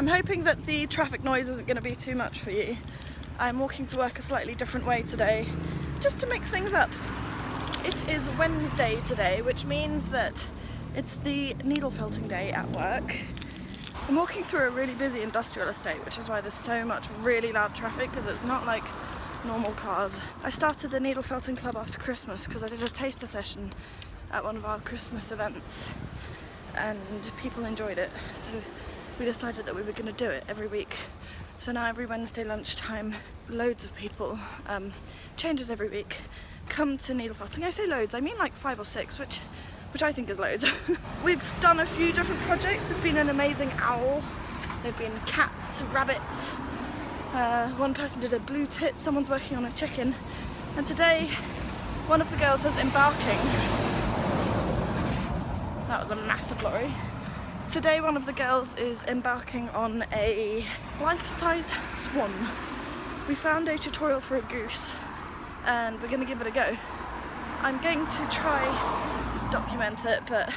I'm hoping that the traffic noise isn't going to be too much for you. I'm walking to work a slightly different way today, just to mix things up. It is Wednesday today, which means that it's the needle felting day at work. I'm walking through a really busy industrial estate, which is why there's so much really loud traffic, because it's not like normal cars. I started the needle felting club after Christmas because I did a taster session at one of our Christmas events and people enjoyed it, so we decided that we were going to do it every week. So now every Wednesday lunchtime, loads of people, changes every week, come to needle felting. I say loads, I mean like 5 or 6, which I think is loads. We've done a few different projects. There's been an amazing owl, there've been cats, rabbits, one person did a blue tit, someone's working on a chicken, and today one of the girls is embarking. That was a massive lorry. Today one of the girls is embarking on a life-size swan. We found a tutorial for a goose and we're going to give it a go. I'm going to try document it, but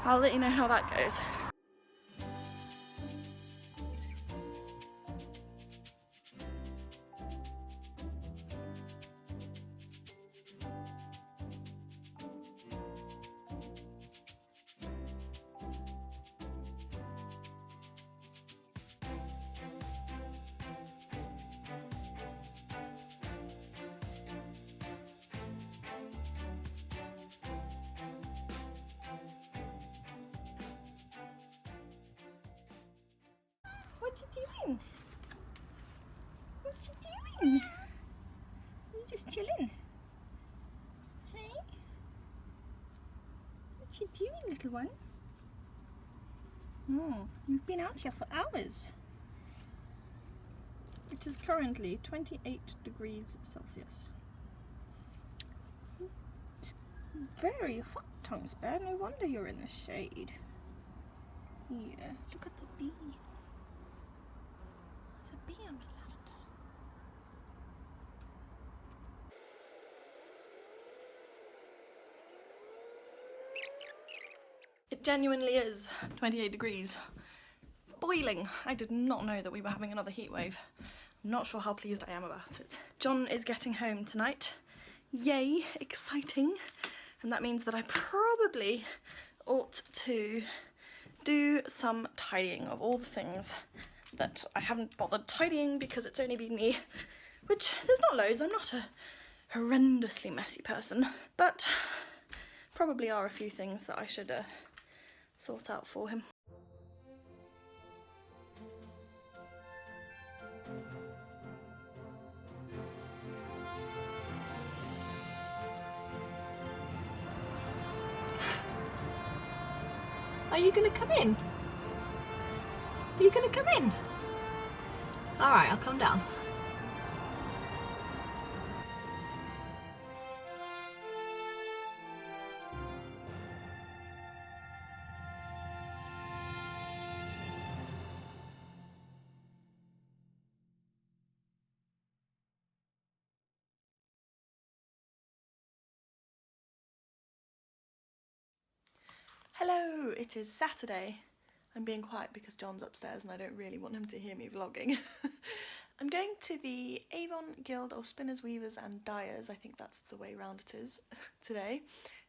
I'll let you know how that goes. What you doing? What you doing? You just chilling? Hey? What you doing, little one? Oh, you've been out here for hours. It is currently 28 degrees Celsius. It's very hot, Tongues Bear. No wonder you're in the shade. Yeah, look at the bee. There's a bee on the lavender. It genuinely is 28 degrees. Boiling. I did not know that we were having another heat wave. I'm not sure how pleased I am about it. John is getting home tonight. Yay, exciting. And that means that I probably ought to do some tidying of all the things that I haven't bothered tidying because it's only been me, which there's not loads. I'm not a horrendously messy person, but probably are a few things that I should sort out for him. Are you going to come in? Are you going to come in? Alright, I'll come down. Hello, it is Saturday. I'm being quiet because John's upstairs and I don't really want him to hear me vlogging. I'm going to the Avon Guild of Spinners, Weavers and Dyers, I think that's the way round it is, today.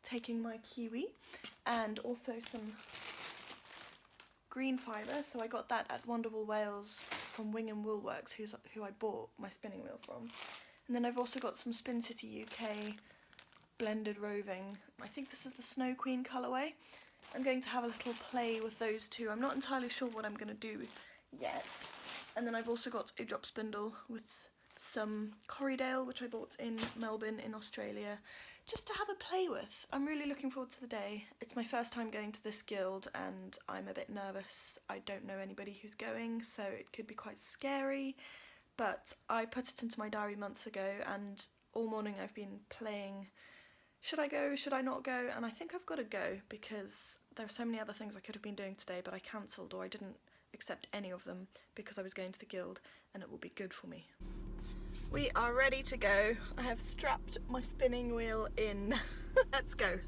Taking my kiwi and also some green fibre. So I got that at Wonderful Wales from Wing and Wool Works, who I bought my spinning wheel from. And then I've also got some Spin City UK blended roving. I think this is the Snow Queen colourway. I'm going to have a little play with those two. I'm not entirely sure what I'm going to do yet. And then I've also got a drop spindle with some Corriedale, which I bought in Melbourne in Australia, just to have a play with. I'm really looking forward to the day. It's my first time going to this guild and I'm a bit nervous. I don't know anybody who's going, so it could be quite scary. But I put it into my diary months ago and all morning I've been playing, should I go, should I not go? And I think I've got to go because there are so many other things I could have been doing today, but I cancelled or I didn't accept any of them because I was going to the guild and it will be good for me. We are ready to go. I have strapped my spinning wheel in. Let's go.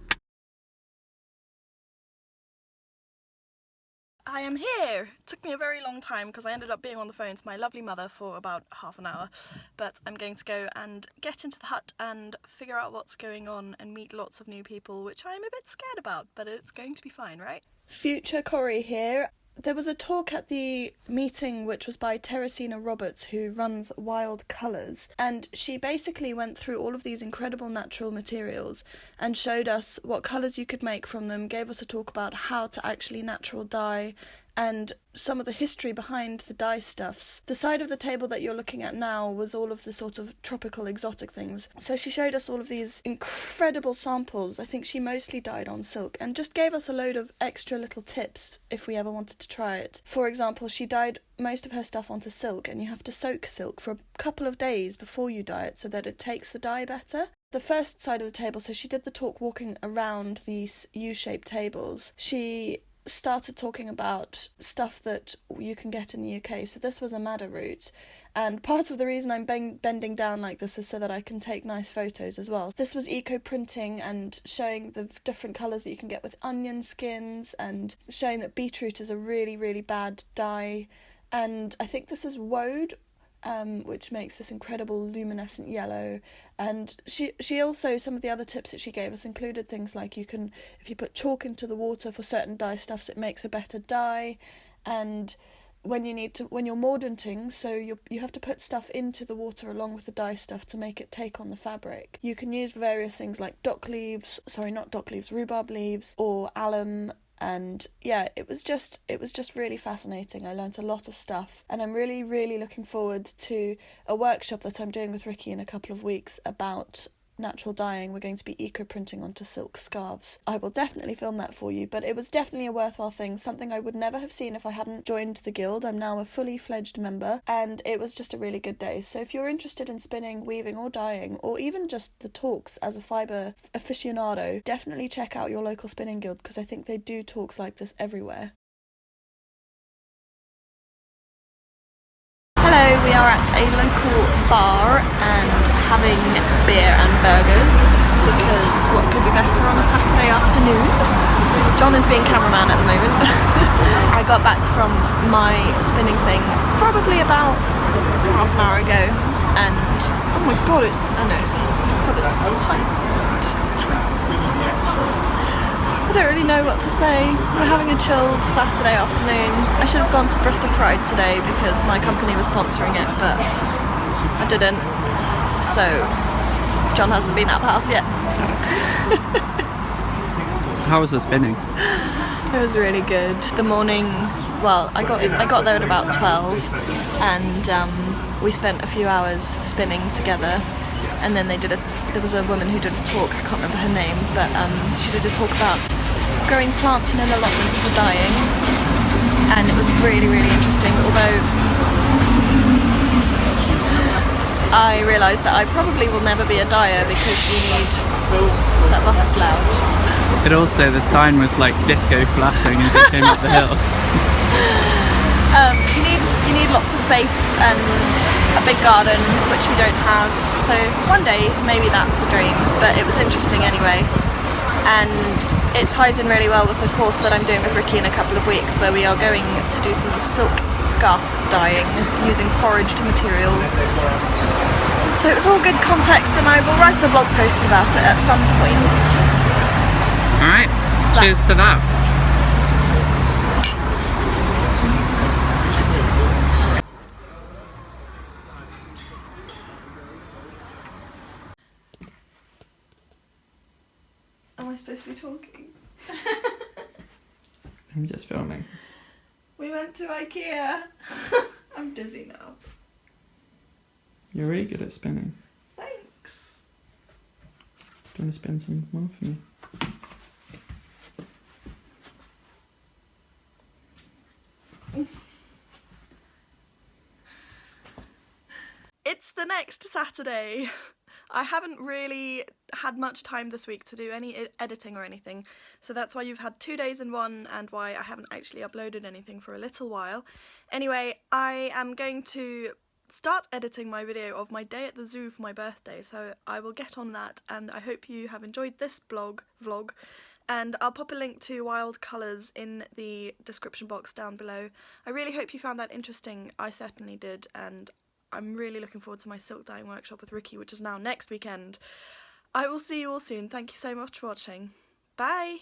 I am here! It took me a very long time because I ended up being on the phone to my lovely mother for about half an hour, but I'm going to go and get into the hut and figure out what's going on and meet lots of new people, which I'm a bit scared about, but it's going to be fine, right? Future Corrie here. There was a talk at the meeting which was by Teresinha Roberts, who runs Wild Colours, and she basically went through all of these incredible natural materials and showed us what colours you could make from them, gave us a talk about how to actually natural dye and some of the history behind the dye stuffs. The side of the table that you're looking at now was all of the sort of tropical exotic things. So she showed us all of these incredible samples. I think she mostly dyed on silk and just gave us a load of extra little tips if we ever wanted to try it. For example, she dyed most of her stuff onto silk, and you have to soak silk for a couple of days before you dye it so that it takes the dye better. The first side of the table, so she did the talk walking around these U-shaped tables. She started talking about stuff that you can get in the UK. So this was a madder root, and part of the reason I'm bending down like this is so that I can take nice photos as well. This was eco printing and showing the different colours that you can get with onion skins, and showing that beetroot is a really, really bad dye. And I think this is woad, which makes this incredible luminescent yellow. And she also, some of the other tips that she gave us included things like you can, if you put chalk into the water for certain dye stuffs, it makes a better dye. And when you're mordanting, so you have to put stuff into the water along with the dye stuff to make it take on the fabric. You can use various things like rhubarb leaves or alum. And yeah, it was just really fascinating. I learnt a lot of stuff, and I'm really, really looking forward to a workshop that I'm doing with Ricky in a couple of weeks about natural dyeing. We're going to be eco-printing onto silk scarves. I will definitely film that for you, but it was definitely a worthwhile thing, something I would never have seen if I hadn't joined the guild. I'm now a fully fledged member, and it was just a really good day. So if you're interested in spinning, weaving or dyeing, or even just the talks as a fibre aficionado, definitely check out your local spinning guild, because I think they do talks like this everywhere. Hello, we are at a local bar and having beer and burgers, because what could be better on a Saturday afternoon? John is being cameraman at the moment. I got back from my spinning thing probably about half an hour ago, and oh my god, it's fine. I don't really know what to say. We're having a chilled Saturday afternoon. I should have gone to Bristol Pride today because my company was sponsoring it, but I didn't. So John hasn't been out the house yet. How was the spinning? It was really good. The morning, well, I got there at about 12, and we spent a few hours spinning together. And then there was a woman who did a talk, I can't remember her name, but she did a talk about growing plants in an allotment for dyeing, and it was really, really interesting, although I realised that I probably will never be a dyer because that bus is loud. But also the sign was like disco flashing as it came up the hill. You need lots of space and a big garden, which we don't have. So one day maybe that's the dream, but it was interesting anyway. And it ties in really well with the course that I'm doing with Ricky in a couple of weeks, where we are going to do some silk scarf dyeing using foraged materials. So it's all good context, and I will write a blog post about it at some point. Alright, cheers to that. Am I supposed to be talking? I'm just filming. We went to IKEA. I'm dizzy now. You're really good at spinning. Thanks. Do you want to spin some more for me? It's the next Saturday. I haven't really had much time this week to do any editing or anything, so that's why you've had 2 days in one, and why I haven't actually uploaded anything for a little while. Anyway, I am going to start editing my video of my day at the zoo for my birthday, so I will get on that, and I hope you have enjoyed this vlog, and I'll pop a link to Wild Colours in the description box down below. I really hope you found that interesting. I certainly did, and I'm really looking forward to my silk dyeing workshop with Ricky, which is now next weekend. I will see you all soon. Thank you so much for watching. Bye!